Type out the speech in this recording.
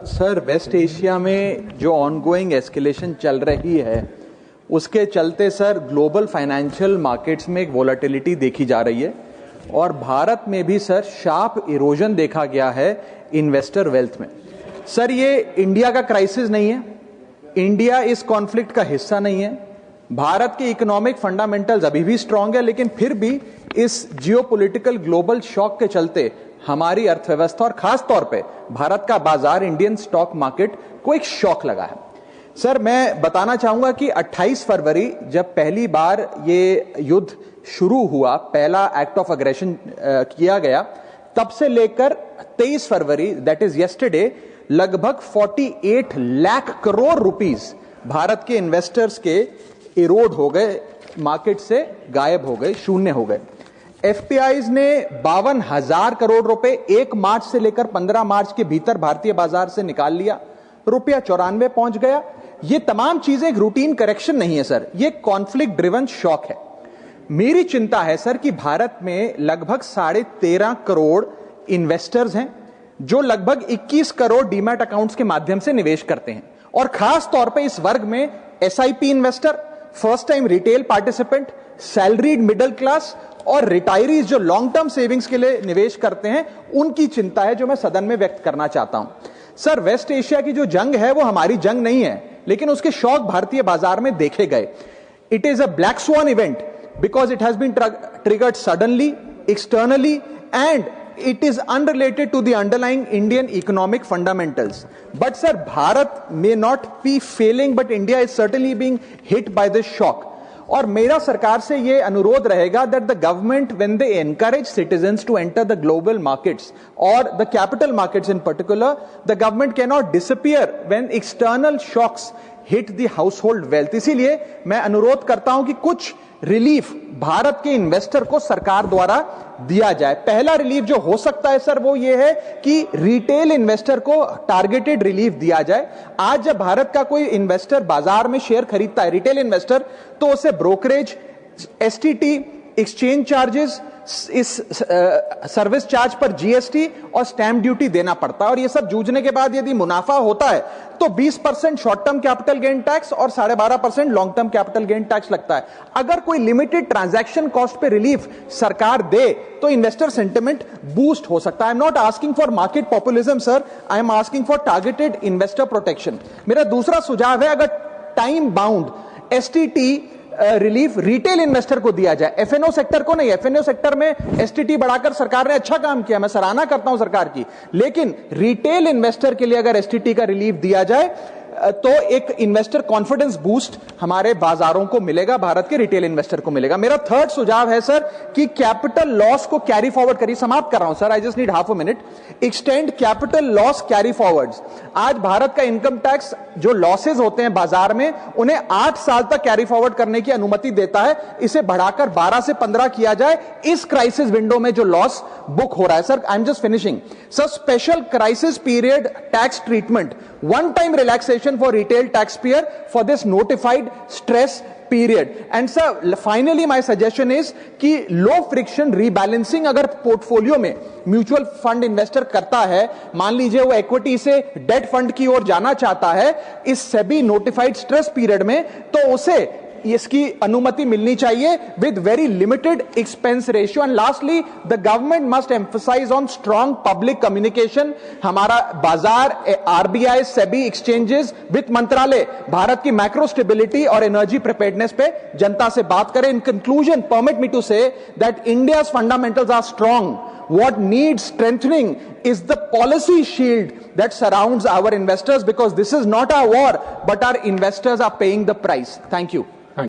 Sir, waste Asia में जो ongoing escalation चल रही है उसके चलते सर ग्लोबल फाइनेंशियल मार्केट्स में एक वोलेटिलिटी देखी जा रही है और भारत में भी सर शार्प इरोजन देखा गया है इन्वेस्टर वेल्थ में। सर, ये इंडिया का क्राइसिस नहीं है, इंडिया इस कॉन्फ्लिक्ट का हिस्सा नहीं है, भारत के इकोनॉमिक फंडामेंटल्स अभी भी स्ट्रांग है, लेकिन फिर भी इस जियोपॉलिटिकल ग्लोबल शॉक के चलते हमारी अर्थव्यवस्था और खास तौर पे भारत का बाजार, इंडियन स्टॉक मार्केट को एक शॉक लगा है। सर, मैं बताना चाहूंगा कि 28 फरवरी जब पहली बार ये युद्ध शुरू हुआ, पहला एक्ट ऑफ अग्रेशन किया गया, तब से लेकर 23 फरवरी दैट इज यस्टरडे लगभग 48 लाख करोड़ रुपीस भारत के इन्वेस्टर्स के इरोड हो गए, मार्केट से गायब हो गए, शून्य हो गए। एफपीआईज ने 52,000 करोड़ रुपए 1 मार्च से लेकर 15 मार्च के भीतर भारतीय बाजार से निकाल लिया, रुपया 94 पहुंच गया। ये तमाम चीजें एक रूटीन करेक्शन नहीं है सर, ये कॉन्फ्लिक्ट ड्रिवन शॉक है। मेरी चिंता है सर कि भारत में लगभग 13.5 करोड़ इन्वेस्टर्स हैं जो लगभग 21 करोड़ डीमैट अकाउंट्स के माध्यम से निवेश करते हैं, और खास तौर पे इस वर्ग में SIP investor, first time retail participant, salaried middle class और रिटायरीज जो लॉन्ग टर्म सेविंग्स के लिए निवेश करते हैं, उनकी चिंता है जो मैं सदन में व्यक्त करना चाहता हूं। सर, वेस्ट एशिया की जो जंग है वो हमारी जंग नहीं है, लेकिन उसके शॉक भारतीय बाजार में देखे गए। It is a black swan event because it has been triggered suddenly, externally, and it is unrelated to the underlying Indian economic fundamentals. But sir, Bharat may not be failing, but India is certainly being hit by this shock. और मेरा सरकार से ये अनुरोध रहेगा that the government, when they encourage citizens to enter the global markets or the capital markets in particular, the government cannot disappear when external shocks hit the household wealth. इसीलिए मैं अनुरोध करता हूं कि कुछ रिलीफ भारत के इन्वेस्टर को सरकार द्वारा दिया जाए। पहला रिलीफ जो हो सकता है सर वो ये है कि रिटेल इन्वेस्टर को टारगेटेड रिलीफ दिया जाए। आज जब भारत का कोई इन्वेस्टर बाजार में शेयर खरीदता है, रिटेल इन्वेस्टर, तो उसे ब्रोकरेज, एसटीटी, एक्सचेंज चार्जेस, इस सर्विस चार्ज पर जीएसटी और स्टैंप ड्यूटी देना पड़ता है, और ये सब जूझने के बाद यदि मुनाफा होता है तो 20% short term capital gain tax और 12.5% long term capital gain tax लगता है। अगर कोई लिमिटेड ट्रांजैक्शन कॉस्ट पे रिलीफ सरकार दे तो इन्वेस्टर सेंटिमेंट बूस्ट हो सकता है। I am not asking for market populism sir, I am asking for targeted investor protection. मेरा दूसरा सुझाव है, अगर time bound STT relief retail investor को दिया जाए, एफएनओ सेक्टर को नहीं। एफएनओ सेक्टर में एसटीटी बढ़ाकर सरकार ने अच्छा काम किया, मैं सराहना करता हूं सरकार की, लेकिन रिटेल इन्वेस्टर के लिए अगर एसटीटी का रिलीफ दिया जाए तो एक इन्वेस्टर कॉन्फिडेंस बूस्ट हमारे बाजारों को मिलेगा, भारत के रिटेल इन्वेस्टर को मिलेगा। मेरा थर्ड सुझाव है सर कि कैपिटल लॉस को कैरी फॉरवर्ड करिए। समाप्त कर रहा हूं sir, I just need half a minute. Extend capital loss carry forwards. आज भारत का इनकम टैक्स जो लॉसेज होते हैं बाजार में, उन्हें 8 साल तक कैरी फॉरवर्ड करने की अनुमति देता है। इसे बढ़ाकर 12 से 15 किया जाए इस क्राइसिस विंडो में जो लॉस बुक हो रहा है। Sir, I am just finishing. Sir, special crisis period tax treatment, one time relaxation for retail taxpayer for this notified stress period. And sir, finally my suggestion is कि low friction rebalancing अगर portfolio में mutual fund investor करता है, मान लीजिए वो equity से date fund की ओर जाना चाहता है इस सेबी नोटिफाइड स्ट्रेस पीरियड में, तो उसे इसकी अनुमति मिलनी चाहिए with very limited expense ratio. And lastly, the government must emphasise on strong public communication. हमारा बाजार, आरबीआई, सेबी, एक्सचेंजेस, वित्त मंत्रालय भारत की मैक्रो स्टेबिलिटी और एनर्जी प्रिपेयर्डनेस पे जनता से बात करें। In conclusion, permit me to say that India's fundamentals are strong. What needs strengthening is the policy shield that surrounds our investors, because this is not our war, but our investors are paying the price. Thank you.